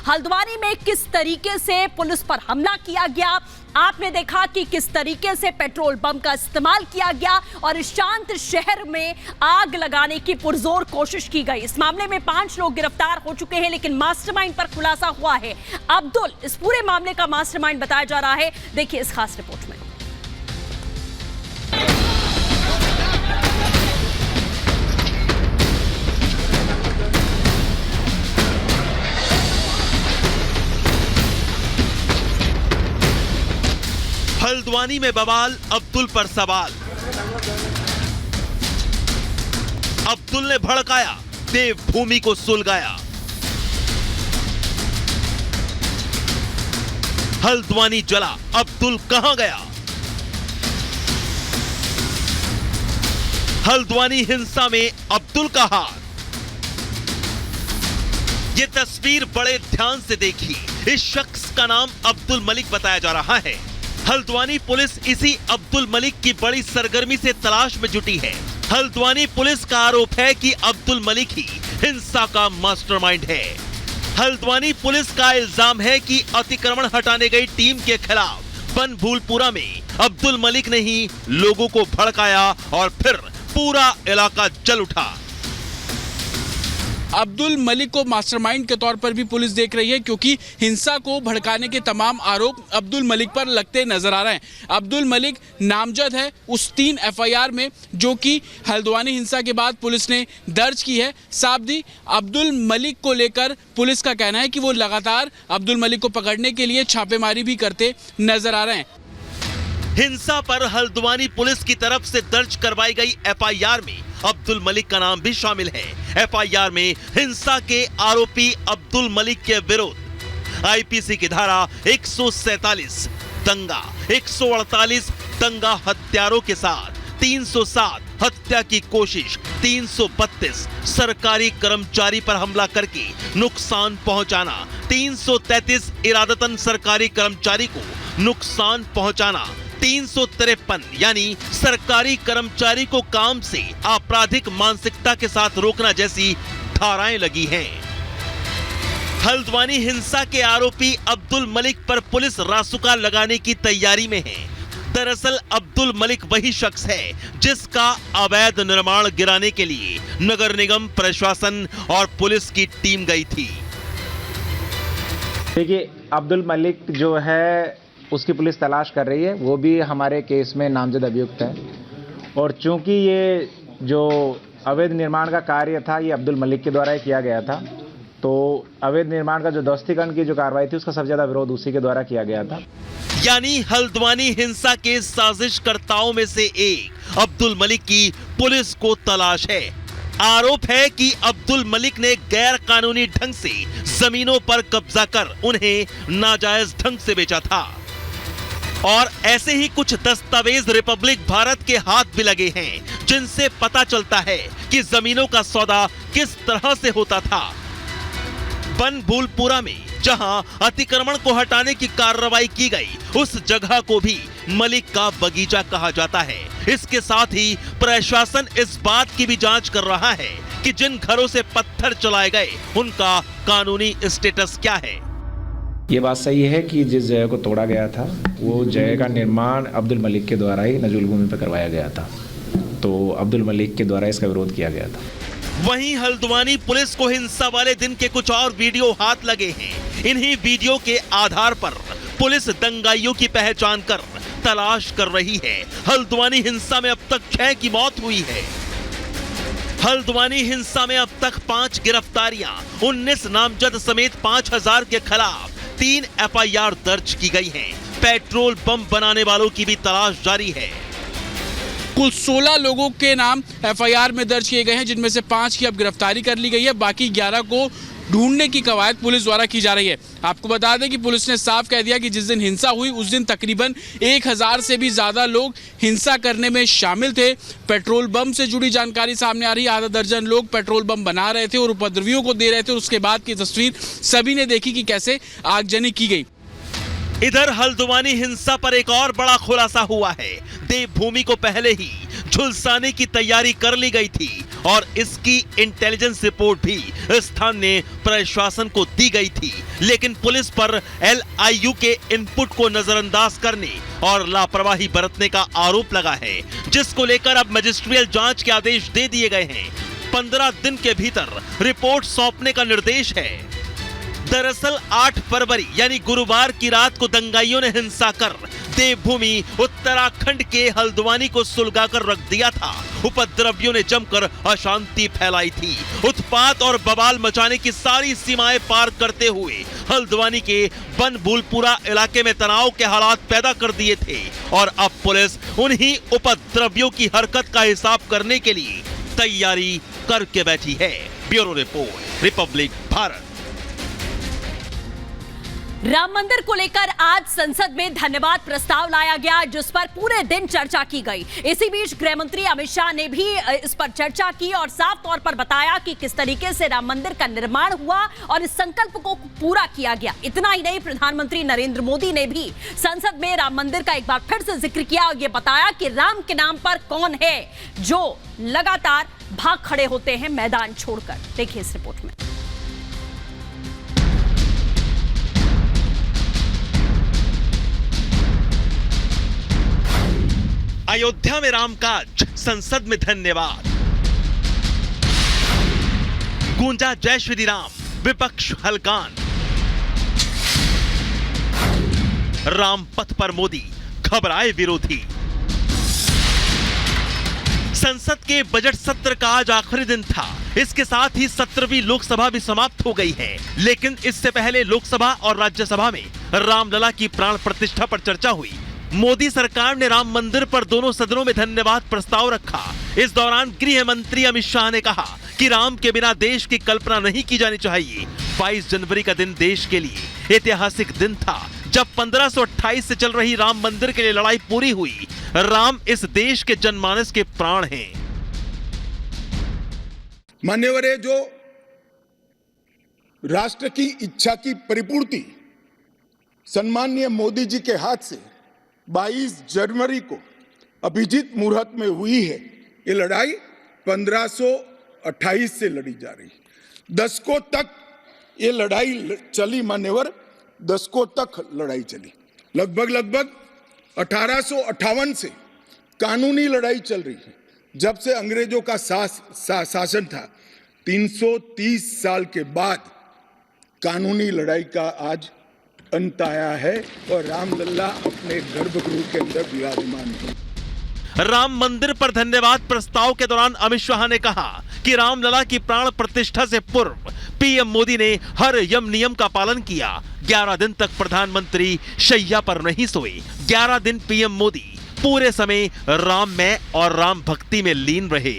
हल्द्वानी में किस तरीके से पुलिस पर हमला किया गया, आपने देखा कि किस तरीके से पेट्रोल बम का इस्तेमाल किया गया और इस शांत शहर में आग लगाने की पुरजोर कोशिश की गई। इस मामले में 5 लोग गिरफ्तार हो चुके हैं, लेकिन मास्टरमाइंड पर खुलासा हुआ है। अब्दुल इस पूरे मामले का मास्टरमाइंड बताया जा रहा है। देखिए इस खास रिपोर्ट में। हल्द्वानी में बवाल, अब्दुल पर सवाल। अब्दुल ने भड़काया, देवभूमि को सुलगाया। हल्द्वानी जला, अब्दुल कहां गया? हल्द्वानी हिंसा में अब्दुल का हाथ। ये तस्वीर बड़े ध्यान से देखिए। इस शख्स का नाम अब्दुल मलिक बताया जा रहा है। हल्द्वानी पुलिस इसी अब्दुल मलिक की बड़ी सरगर्मी से तलाश में जुटी है। हल्द्वानी पुलिस का आरोप है कि अब्दुल मलिक ही हिंसा का मास्टरमाइंड है। हल्द्वानी पुलिस का इल्जाम है कि अतिक्रमण हटाने गई टीम के खिलाफ बनभूलपुरा में अब्दुल मलिक ने ही लोगों को भड़काया और फिर पूरा इलाका जल उठा। अब्दुल मलिक को मास्टरमाइंड के तौर पर भी पुलिस देख रही है, क्योंकि हिंसा को भड़काने के तमाम आरोप अब्दुल मलिक पर लगते नजर आ रहे हैं। अब्दुल मलिक नामजद है उस 3 एफआईआर में जो कि हल्द्वानी हिंसा के बाद पुलिस ने दर्ज की है। साबदी अब्दुल मलिक को लेकर पुलिस का कहना है कि वो लगातार अब्दुल मलिक को पकड़ने के लिए छापेमारी भी करते नजर आ रहे हैं। हिंसा पर हल्द्वानी पुलिस की तरफ से दर्ज करवाई गई एफआईआर में अब्दुल मलिक का नाम भी शामिल है। एफआईआर में हिंसा के आरोपी अब्दुल मलिक के विरुद्ध आईपीसी की धारा 147 दंगा, 148 दंगा हत्यारों के साथ, 307 हत्या की कोशिश, 332 सरकारी कर्मचारी पर हमला करके नुकसान पहुंचाना, 333 इरादतन सरकारी कर्मचारी को नुकसान पहुंचाना, 353 यानी सरकारी कर्मचारी को काम से आपराधिक मानसिकता के साथ रोकना जैसी धाराएं लगी हैं। हल्द्वानी हिंसा के आरोपी अब्दुल मलिक पर पुलिस रासुका लगाने की तैयारी में है। दरअसल अब्दुल मलिक वही शख्स है जिसका अवैध निर्माण गिराने के लिए नगर निगम प्रशासन और पुलिस की टीम गई थी। देखिए, अब्दुल मलिक जो है उसकी पुलिस तलाश कर रही है। वो भी हमारे केस में नामजद अभियुक्त है और चूंकि ये जो अवैध निर्माण का कार्य था ये अब्दुल मलिक के द्वारा ही किया गया था, तो अवैध निर्माण का जो ध्वस्तीकरण की जो कार्रवाई थी उसका सबसे ज्यादा विरोध उसी के द्वारा किया गया था। यानी हल्द्वानी हिंसा के साजिशकर्ताओं में से एक अब्दुल मलिक की पुलिस को तलाश है। आरोप है कि अब्दुल मलिक ने गैर कानूनी ढंग से जमीनों पर कब्जा कर उन्हें नाजायज ढंग से बेचा था और ऐसे ही कुछ दस्तावेज रिपब्लिक भारत के हाथ भी लगे हैं जिनसे पता चलता है कि जमीनों का सौदा किस तरह से होता था। बनभूलपुरा में जहां अतिक्रमण को हटाने की कार्रवाई की गई, उस जगह को भी मलिक का बगीचा कहा जाता है। इसके साथ ही प्रशासन इस बात की भी जांच कर रहा है कि जिन घरों से पत्थर चलाए गए उनका कानूनी स्टेटस क्या है। ये बात सही है कि जिस जगह को तोड़ा गया था वो जगह का निर्माण अब्दुल मलिक के द्वारा ही नजूल भूमि पर करवाया गया था, तो अब्दुल मलिक के द्वारा इसका विरोध किया गया था। वहीं हल्द्वानी पुलिस को हिंसा वाले दिन के कुछ और वीडियो हाथ लगे हैं। इन्हीं वीडियो के आधार पर पुलिस दंगाइयों की पहचान कर तलाश कर रही है। हल्द्वानी हिंसा में अब तक 6 की मौत हुई है। हल्द्वानी हिंसा में अब तक 5 गिरफ्तारियां, 19 नामजद समेत 5000 के खिलाफ 3 एफआईआर दर्ज की गई हैं। पेट्रोल बम बनाने वालों की भी तलाश जारी है। कुल 16 लोगों के नाम एफआईआर में दर्ज किए गए हैं, जिनमें से 5 की अब गिरफ्तारी कर ली गई है। बाकी 11 को ढूंढने की कवायद पुलिस द्वारा की जा रही है। आपको बता दें कि पुलिस ने साफ कह दिया कि जिस दिन हिंसा हुई उस दिन तकरीबन 1000 से भी ज्यादा लोग हिंसा करने में शामिल थे। पेट्रोल बम से जुड़ी जानकारी सामने आ रही है। आधा दर्जन लोग पेट्रोल बम बना रहे थे और उपद्रवियों को दे रहे थे। उसके बाद की तस्वीर सभी ने देखी कि कैसे आगजनी की गई। इधर हल्द्वानी हिंसा पर एक और बड़ा खुलासा हुआ है। देवभूमि को पहले ही झुलसाने की तैयारी कर ली गई थी और इसकी इंटेलिजेंस रिपोर्ट भी स्थानीय प्रशासन को दी गई थी, लेकिन पुलिस पर LIU के इनपुट को नजरअंदाज करने और लापरवाही बरतने का आरोप लगा है, जिसको लेकर अब मजिस्ट्रियल जांच के आदेश दे दिए गए हैं। 15 दिन के भीतर रिपोर्ट सौंपने का निर्देश है। दरअसल 8 फरवरी यानी गुरुवार की रात को दंगाइयों ने हिंसा कर देवभूमि उत्तराखंड के हल्द्वानी को सुलगाकर रख दिया था। उपद्रवियों ने जमकर अशांति फैलाई थी, उत्पात और बवाल मचाने की सारी सीमाएं पार करते हुए हल्द्वानी के बनभूलपुरा इलाके में तनाव के हालात पैदा कर दिए थे और अब पुलिस उन्हीं उपद्रवियों की हरकत का हिसाब करने के लिए तैयारी करके बैठी है। Bureau report, Republic Bharat. Ram मंदिर को लेकर आज संसद में धन्यवाद प्रस्ताव लाया गया, जिस पर पूरे दिन चर्चा की गई। इसी बीच गृह मंत्री अमित शाह ने भी इस पर चर्चा की और साफ तौर पर बताया कि किस तरीके से राम मंदिर का निर्माण हुआ और इस संकल्प को पूरा किया गया। इतना ही नहीं, प्रधानमंत्री नरेंद्र मोदी ने भी संसद में राम मंदिर का एक बार फिर से जिक्र किया और ये बताया कि राम के नाम पर कौन है जो लगातार भाग खड़े होते हैं मैदान छोड़कर। देखिए इस रिपोर्ट में। अयोध्या में रामकाज, संसद में धन्यवाद। गूंजा जय श्री राम, विपक्ष हलकान। राम पथ पर मोदी, घबराए विरोधी। संसद के बजट सत्र का आज आखिरी दिन था। इसके साथ ही 17वीं लोकसभा भी समाप्त हो गई है, लेकिन इससे पहले लोकसभा और राज्यसभा में रामलला की प्राण प्रतिष्ठा पर चर्चा हुई। मोदी सरकार ने राम मंदिर पर दोनों सदनों में धन्यवाद प्रस्ताव रखा। इस दौरान गृह मंत्री अमित शाह ने कहा कि राम के बिना देश की कल्पना नहीं की जानी चाहिए। 22 जनवरी का दिन देश के लिए ऐतिहासिक दिन था, जब 1528 से चल रही राम मंदिर के लिए लड़ाई पूरी हुई। राम इस देश के जनमानस के प्राण हैं। मान्यवर, जो राष्ट्र की इच्छा की परिपूर्ति सम्माननीय मोदी जी के हाथ से 22 जनवरी को अभिजीत मुहूर्त में हुई है। ये लड़ाई 1528 से लड़ी जा रही है। दशकों तक ये लड़ाई चली मान्यवर, दशकों तक लड़ाई चली। लगभग 1858 से कानूनी लड़ाई चल रही है। जब से अंग्रेजों का शासन था, 330 साल के बाद कानूनी लड़ाई का आज अंत आया है और रामलला अपने गर्भगृह के अंदर विराजमान है। राम मंदिर पर धन्यवाद प्रस्ताव के दौरान अमित शाह ने कहा कि रामलला की प्राण प्रतिष्ठा से पूर्व पीएम मोदी ने हर यम नियम का पालन किया। 11 दिन तक प्रधानमंत्री शैया पर नहीं सोए। 11 दिन पीएम मोदी पूरे समय राम में और राम भक्ति में लीन रहे।